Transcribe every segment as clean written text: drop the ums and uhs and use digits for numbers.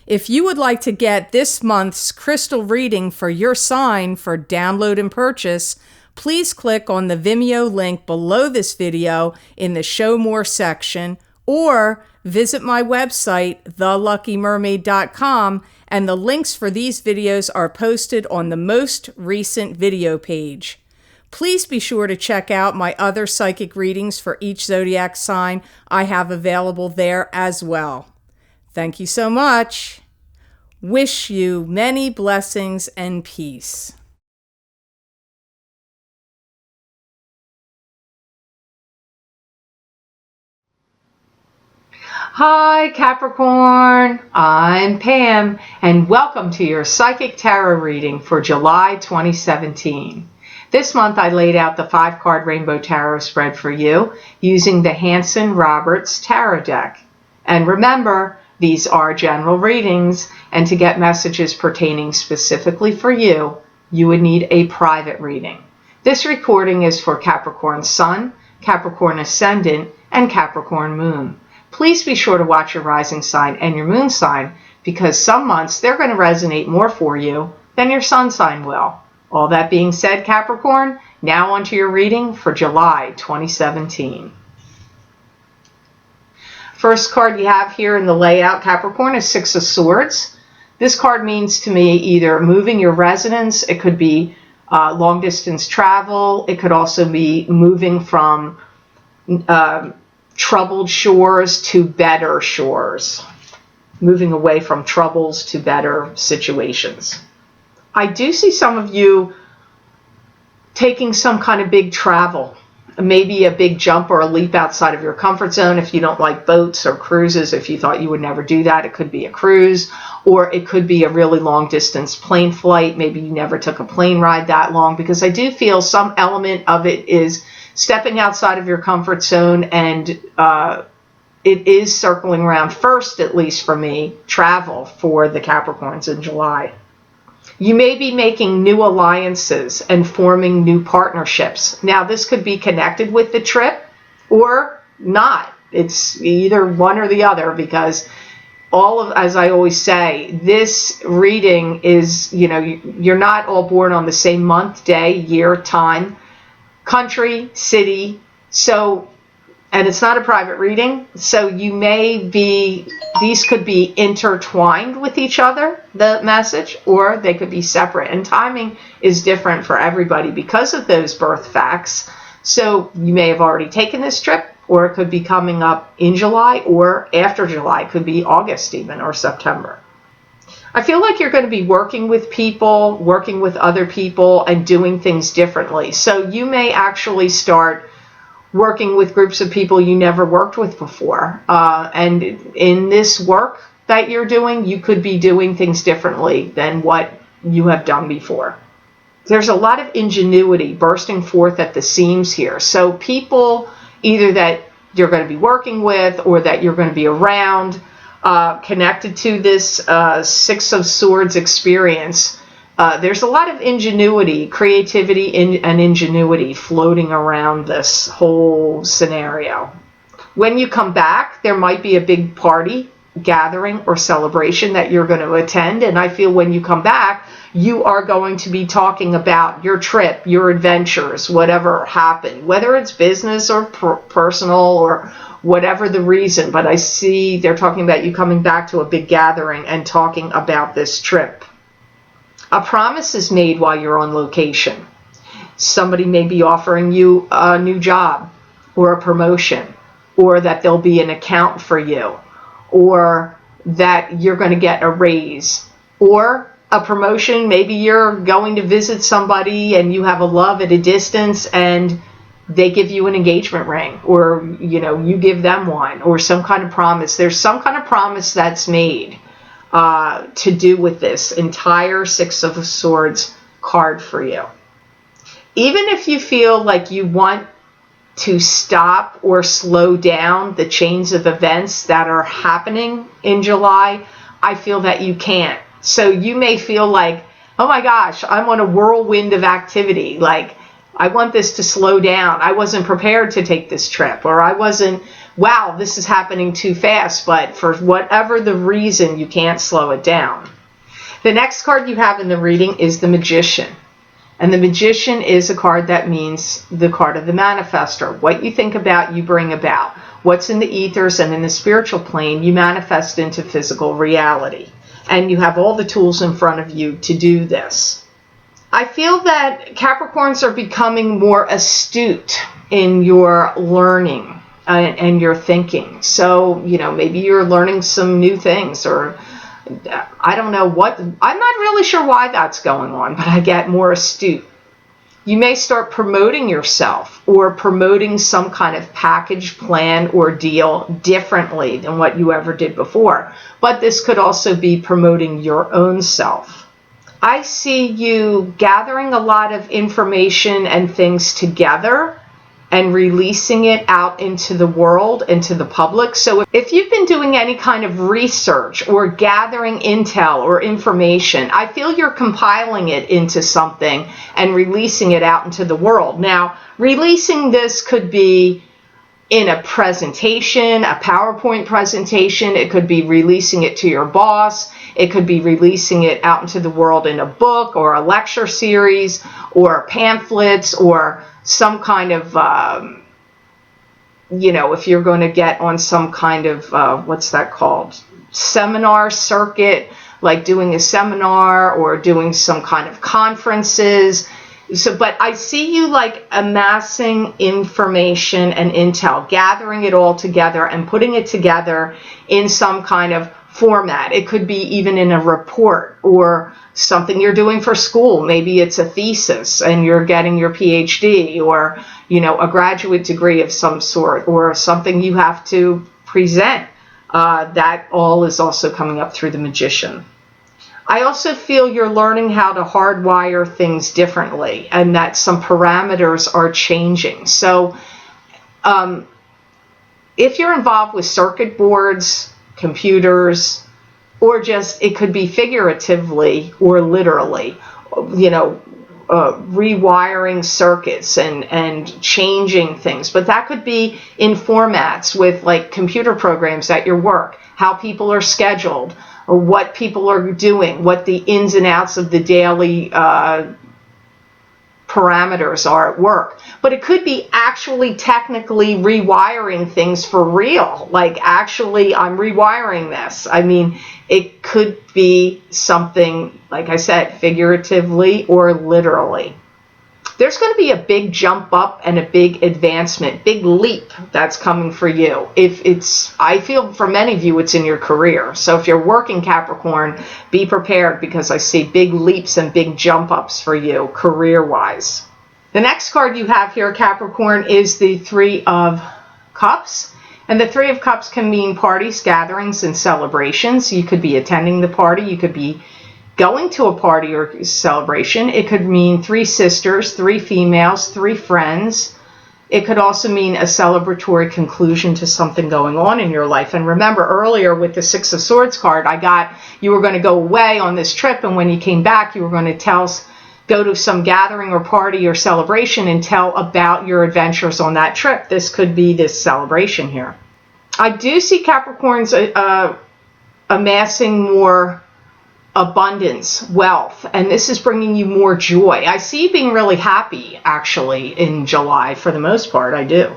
If you would like to get this month's crystal reading for your sign for download and purchase, please click on the Vimeo link below this video in the Show More section, or visit my website, theluckymermaid.com, and the links for these videos are posted on the most recent video page. Please be sure to check out my other psychic readings for each zodiac sign I have available there as well. Thank you so much. Wish you many blessings and peace. Hi Capricorn, I'm Pam, and welcome to your Psychic Tarot reading for July 2017. This month I laid out the 5-card Rainbow Tarot spread for you using the Hanson-Roberts Tarot deck. And remember, these are general readings, and to get messages pertaining specifically for you, you would need a private reading. This recording is for Capricorn Sun, Capricorn Ascendant, and Capricorn Moon. Please be sure to watch your rising sign and your moon sign, because some months they're going to resonate more for you than your sun sign will. All that being said, Capricorn, now onto your reading for July 2017. First card you have here in the layout, Capricorn, is 6 of Swords. This card means to me either moving your residence, it could be long distance travel, it could also be moving from troubled shores to better shores, moving away from troubles to better situations. I do see some of you taking some kind of big travel, maybe a big jump or a leap outside of your comfort zone. If you don't like boats or cruises, if you thought you would never do that, it could be a cruise, or it could be a really long distance plane flight. Maybe you never took a plane ride that long, because I do feel some element of it is stepping outside of your comfort zone, and it is circling around first, at least for me, travel for the Capricorns in July. You may be making new alliances and forming new partnerships. Now, this could be connected with the trip or not. It's either one or the other, because as I always say, this reading is, you're not all born on the same month, day, year, time, country, city, and it's not a private reading, so these could be intertwined with each other, the message, or they could be separate, and timing is different for everybody because of those birth facts. So you may have already taken this trip, or it could be coming up in July or after July. It could be August even, or September. I feel like you're going to be working with people, working with other people, and doing things differently. So you may actually start working with groups of people you never worked with before. And in this work that you're doing, you could be doing things differently than what you have done before. There's a lot of ingenuity bursting forth at the seams here. So people either that you're going to be working with or that you're going to be around, connected to this 6 of Swords experience, there's a lot of ingenuity, creativity, and ingenuity floating around this whole scenario. When you come back, there might be a big party, gathering, or celebration that you're going to attend, and I feel when you come back, you are going to be talking about your trip, your adventures, whatever happened, whether it's business or personal or whatever the reason. But I see they're talking about you coming back to a big gathering and talking about this trip. A promise is made while you're on location. Somebody may be offering you a new job or a promotion, or that there'll be an account for you, or that you're going to get a raise, or a promotion. Maybe you're going to visit somebody and you have a love at a distance and they give you an engagement ring, or you give them one, or some kind of promise. There's some kind of promise that's made to do with this entire 6 of Swords card for you. Even if you feel like you want to stop or slow down the chains of events that are happening in July, I feel that you can't. So you may feel like, oh my gosh, I'm on a whirlwind of activity. Like, I want this to slow down. I wasn't prepared to take this trip, or I wasn't wow, this is happening too fast, but for whatever the reason, you can't slow it down. The next card you have in the reading is the Magician. And the Magician is a card that means the card of the manifester. What you think about, you bring about. What's in the ethers and in the spiritual plane, you manifest into physical reality. And you have all the tools in front of you to do this. I feel that Capricorns are becoming more astute in your learning and your thinking. So, maybe you're learning some new things, or I don't know what, I'm not really sure why that's going on, but I get more astute. You may start promoting yourself or promoting some kind of package, plan, or deal differently than what you ever did before. But this could also be promoting your own self. I see you gathering a lot of information and things together and releasing it out into the world, into the public. So if you've been doing any kind of research or gathering intel or information, I feel you're compiling it into something and releasing it out into the world. Now, releasing this could be in a presentation, a PowerPoint presentation. It could be releasing it to your boss. It could be releasing it out into the world in a book or a lecture series or pamphlets or some kind of, if you're going to get on some kind of, what's that called? Seminar circuit, like doing a seminar or doing some kind of conferences. So, but I see you like amassing information and intel, gathering it all together and putting it together in some kind of format. It could be even in a report or something you're doing for school. Maybe it's a thesis and you're getting your PhD, or, a graduate degree of some sort, or something you have to present. That all is also coming up through the Magician. I also feel you're learning how to hardwire things differently and that some parameters are changing. So if you're involved with circuit boards, computers, or just, it could be figuratively or literally, rewiring circuits and changing things. But that could be in formats with like computer programs at your work, how people are scheduled, or what people are doing, what the ins and outs of the daily parameters are at work. But it could be actually technically rewiring things for real. Like, actually, I'm rewiring this. I mean, it could be something, like I said, figuratively or literally. There's going to be a big jump up and a big advancement, big leap that's coming for you. I feel for many of you, it's in your career. So if you're working Capricorn, be prepared, because I see big leaps and big jump ups for you career-wise. The next card you have here, Capricorn, is the Three of Cups. And the Three of Cups can mean parties, gatherings, and celebrations. You could be attending the party. You could be going to a party or celebration. It could mean three sisters, three females, three friends. It could also mean a celebratory conclusion to something going on in your life. And remember earlier with the Six of Swords card, I got you were going to go away on this trip, and when you came back, you were going to go to some gathering or party or celebration and tell about your adventures on that trip. This could be this celebration here. I do see Capricorns amassing more abundance, wealth, and this is bringing you more joy. I see you being really happy, actually, in July for the most part. I do.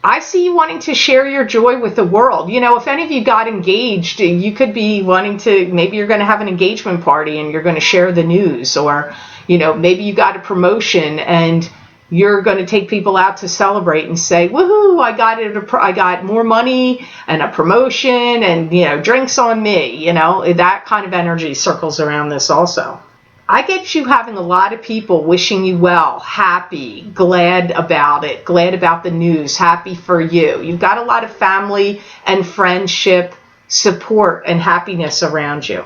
I see you wanting to share your joy with the world. If any of you got engaged, you could be wanting to, maybe you're going to have an engagement party and you're going to share the news, or, maybe you got a promotion and you're going to take people out to celebrate and say, woohoo, I got more money and a promotion and, drinks on me. That kind of energy circles around this also. I get you having a lot of people wishing you well, happy, glad about it, glad about the news, happy for you. You've got a lot of family and friendship support and happiness around you.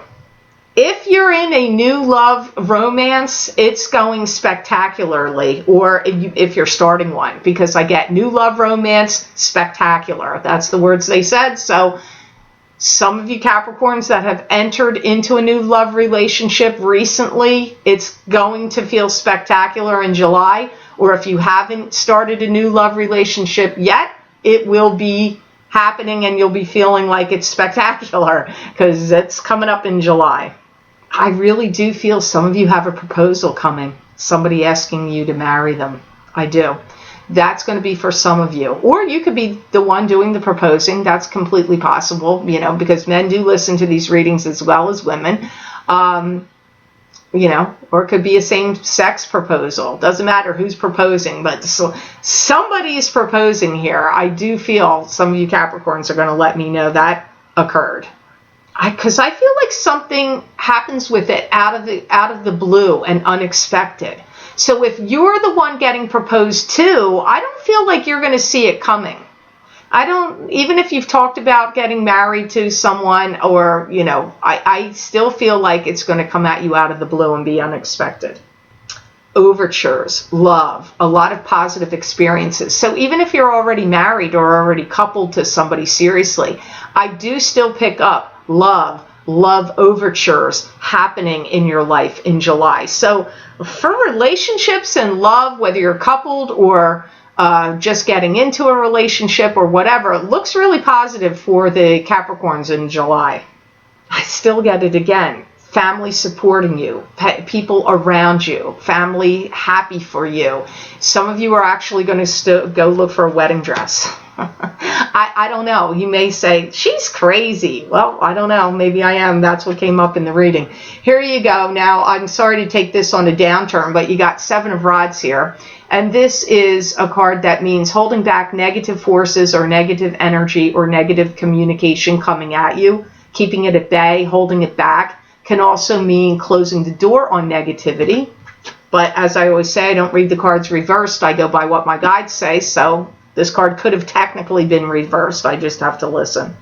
If you're in a new love romance, it's going spectacularly, or if you're starting one, because I get new love romance, spectacular. That's the words they said. So some of you Capricorns that have entered into a new love relationship recently, it's going to feel spectacular in July. Or if you haven't started a new love relationship yet, it will be happening, and you'll be feeling like it's spectacular because it's coming up in July. I really do feel some of you have a proposal coming, somebody asking you to marry them. I do. That's going to be for some of you. Or you could be the one doing the proposing. That's completely possible, because men do listen to these readings as well as women. Or it could be a same-sex proposal. Doesn't matter who's proposing, but somebody is proposing here. I do feel some of you Capricorns are going to let me know that occurred. Because I feel like something happens with it out of the blue and unexpected. So if you're the one getting proposed to, I don't feel like you're going to see it coming. Even if you've talked about getting married to someone, or, I still feel like it's going to come at you out of the blue and be unexpected. Overtures, love, a lot of positive experiences. So even if you're already married or already coupled to somebody seriously, I do still pick up love overtures happening in your life in July. So for relationships and love, whether you're coupled or just getting into a relationship or whatever, it looks really positive for the Capricorns in July. I still get it again. Family supporting you, people around you, family happy for you. Some of you are actually going to go look for a wedding dress. I don't know. You may say, she's crazy. Well, I don't know. Maybe I am. That's what came up in the reading. Here you go. Now, I'm sorry to take this on a downturn, but you got 7 of Rods here. And this is a card that means holding back negative forces or negative energy or negative communication coming at you, keeping it at bay, holding it back. Can also mean closing the door on negativity. But as I always say, I don't read the cards reversed. I go by what my guides say. So this card could have technically been reversed. I just have to listen.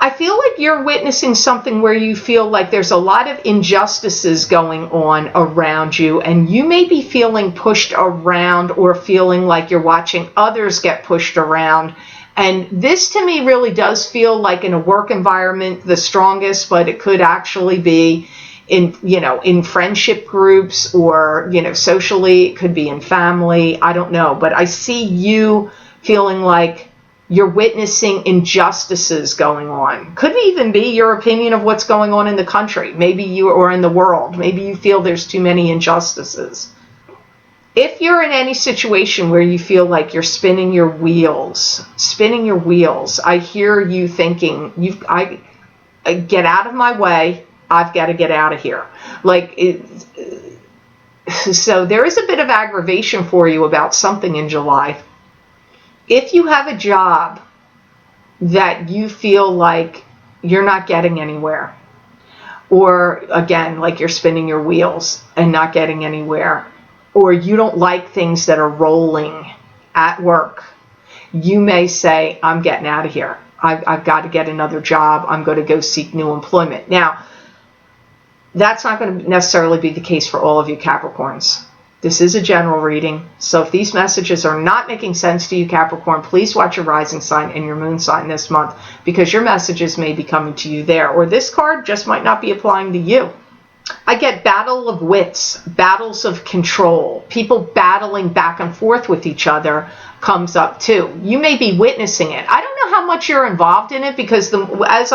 I feel like you're witnessing something where you feel like there's a lot of injustices going on around you, and you may be feeling pushed around or feeling like you're watching others get pushed around. And this to me really does feel like in a work environment the strongest, but it could actually be in friendship groups or, socially, it could be in family. I don't know. But I see you feeling like you're witnessing injustices going on. Could even be your opinion of what's going on in the country. Maybe you, or in the world. Maybe you feel there's too many injustices. If you're in any situation where you feel like you're spinning your wheels, I hear you thinking, I get out of my way, I've got to get out of here. So there is a bit of aggravation for you about something in July. If you have a job that you feel like you're not getting anywhere, or again, like you're spinning your wheels and not getting anywhere, or you don't like things that are rolling at work, you may say, I'm getting out of here. I've got to get another job. I'm going to go seek new employment. Now, that's not going to necessarily be the case for all of you Capricorns. This is a general reading. So if these messages are not making sense to you, Capricorn, please watch your rising sign and your moon sign this month, because your messages may be coming to you there. Or this card just might not be applying to you. I get battle of wits, battles of control, people battling back and forth with each other comes up too. You may be witnessing it. I don't know how much you're involved in it, because as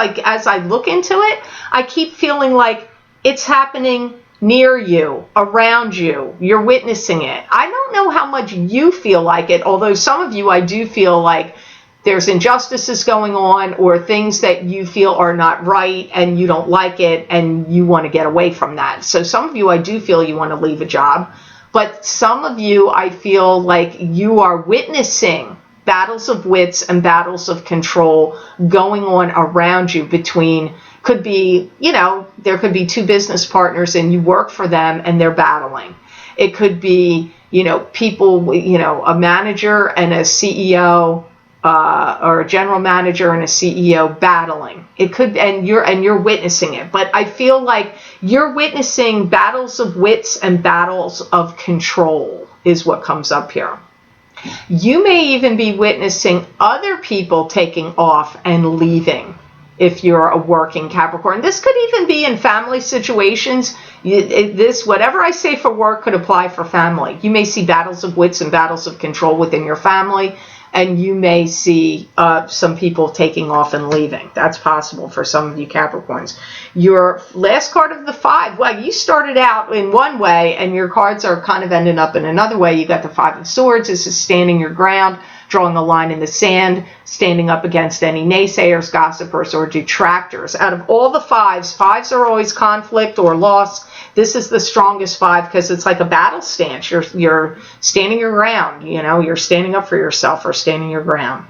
I look into it, I keep feeling like it's happening near you, around you. You're witnessing it. I don't know how much you feel like it, although some of you, I do feel like there's injustices going on or things that you feel are not right and you don't like it and you want to get away from that. So some of you, I do feel you want to leave a job, but some of you, I feel like you are witnessing battles of wits and battles of control going on around you between, could be, there could be 2 business partners and you work for them and they're battling. It could be, people, a manager and a CEO, or a general manager and a CEO battling. It could, and you're witnessing it. But I feel like you're witnessing battles of wits and battles of control is what comes up here. You may even be witnessing other people taking off and leaving if you're a working Capricorn. This could even be in family situations. Whatever I say for work could apply for family. You may see battles of wits and battles of control within your family. and you may see some people taking off and leaving. That's possible for some of you Capricorns. Your last card of the 5, well, you started out in one way and your cards are kind of ending up in another way. You got the 5 of Swords. This is standing your ground, drawing a line in the sand, standing up against any naysayers, gossipers, or detractors. Out of all the 5s are always conflict or loss. This is the strongest 5 because it's like a battle stance. You're standing your ground, you know, you're standing up for yourself or standing your ground.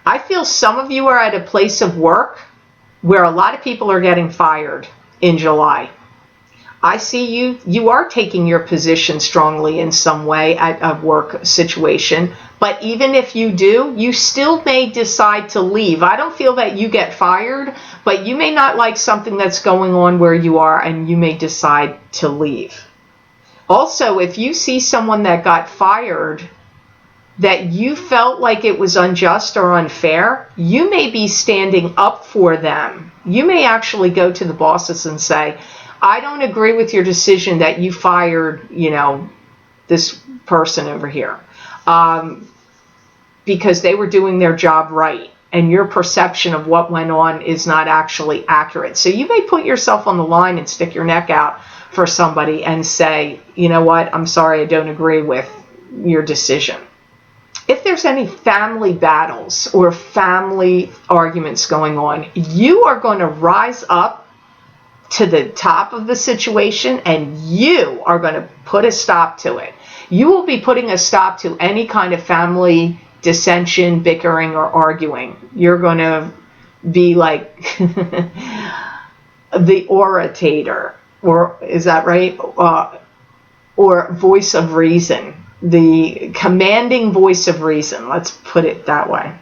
I feel some of you are at a place of work where a lot of people are getting fired in July. I see you are taking your position strongly in some way at a work situation, but even if you do, you still may decide to leave. I don't feel that you get fired, but you may not like something that's going on where you are and you may decide to leave. Also, if you see someone that got fired that you felt like it was unjust or unfair, you may be standing up for them. You may actually go to the bosses and say, I don't agree with your decision that you fired, you know, this person over here, because they were doing their job right and your perception of what went on is not actually accurate. So you may put yourself on the line and stick your neck out for somebody and say, you know what, I'm sorry, I don't agree with your decision. If there's any family battles or family arguments going on, you are going to rise up to the top of the situation and you are going to put a stop to it. You will be putting a stop to any kind of family dissension, bickering, or arguing. You're going to be like the orator, or is that right? Or voice of reason, the commanding voice of reason. Let's put it that way.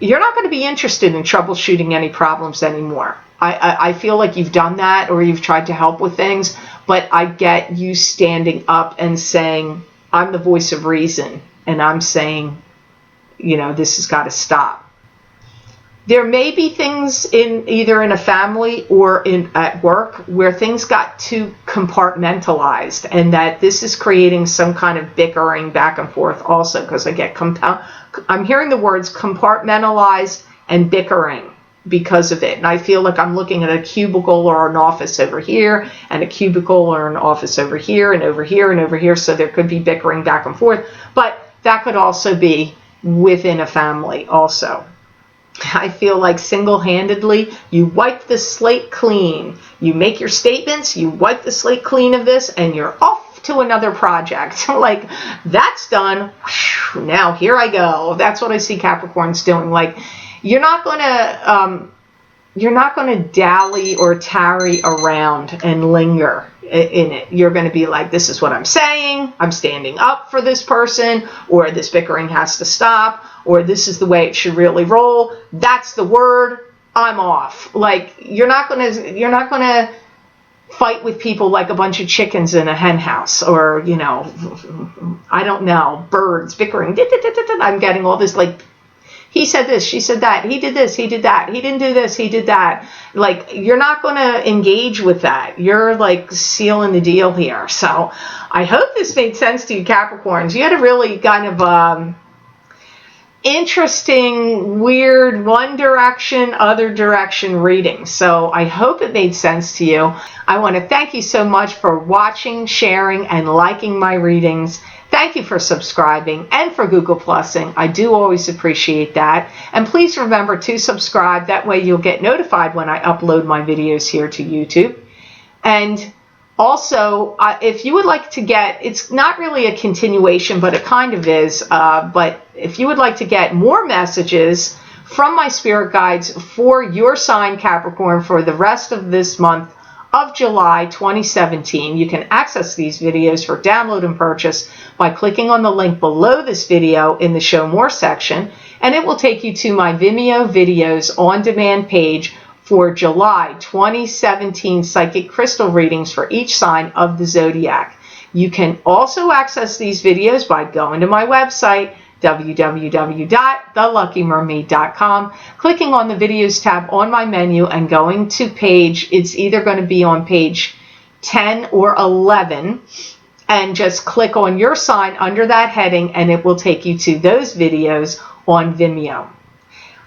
You're not going to be interested in troubleshooting any problems anymore. I feel like you've done that or you've tried to help with things, but I get you standing up and saying, I'm the voice of reason, and I'm saying, you know, this has got to stop. There may be things in either in a family or at work where things got too compartmentalized, and that this is creating some kind of bickering back and forth also, because I get I'm hearing the words compartmentalized and bickering because of it. And I feel like I'm looking at a cubicle or an office over here and a cubicle or an office over here and over here and over here. So there could be bickering back and forth, but that could also be within a family also. I feel like single-handedly, you wipe the slate clean. You make your statements, you wipe the slate clean of this, and you're off to another project. Like, that's done. Now here I go. That's what I see Capricorns doing. Like, you're not going to dally or tarry around and linger in it. You're going to be like, this is what I'm saying. I'm standing up for this person, or this bickering has to stop, or this is the way it should really roll. That's the word. I'm off. Like, you're not going to fight with people like a bunch of chickens in a hen house, or, you know, I don't know, birds bickering. I'm getting all this, like, he said this, she said that, he did this, he did that, he didn't do this, he did that. Like, you're not going to engage with that. You're like sealing the deal here. So I hope this made sense to you, Capricorns. You had a really kind of interesting, weird, one direction, other direction reading. So I hope it made sense to you. I want to thank you so much for watching, sharing, and liking my readings. Thank you for subscribing and for Google Plusing. I do always appreciate that. And please remember to subscribe. That way you'll get notified when I upload my videos here to YouTube. And also, if you would like to get, it's not really a continuation, but it kind of is. But if you would like to get more messages from my spirit guides for your sign, Capricorn, for the rest of this month of July 2017, you can access these videos for download and purchase by clicking on the link below this video in the Show More section, and it will take you to my Vimeo videos on demand page for July 2017 psychic crystal readings for each sign of the zodiac. You can also access these videos by going to my website, www.theluckymermaid.com, clicking on the videos tab on my menu and going to page, it's either going to be on page 10 or 11 and just click on your sign under that heading, and it will take you to those videos on Vimeo.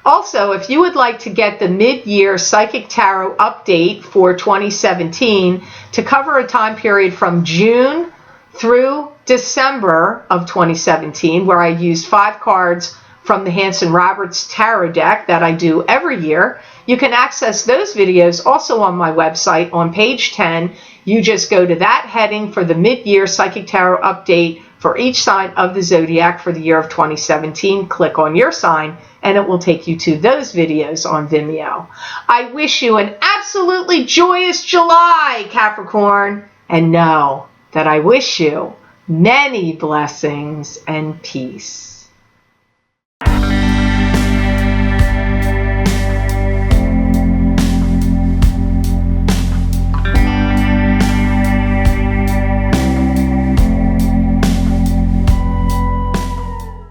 Also, if you would like to get the mid-year Psychic Tarot update for 2017 to cover a time period from June through December of 2017, where I used 5 cards from the Hanson Roberts Tarot deck that I do every year, you can access those videos also on my website on page 10. You just go to that heading for the mid-year Psychic Tarot update for each sign of the zodiac for the year of 2017. Click on your sign, and it will take you to those videos on Vimeo. I wish you an absolutely joyous July, Capricorn, and know that I wish you many blessings and peace.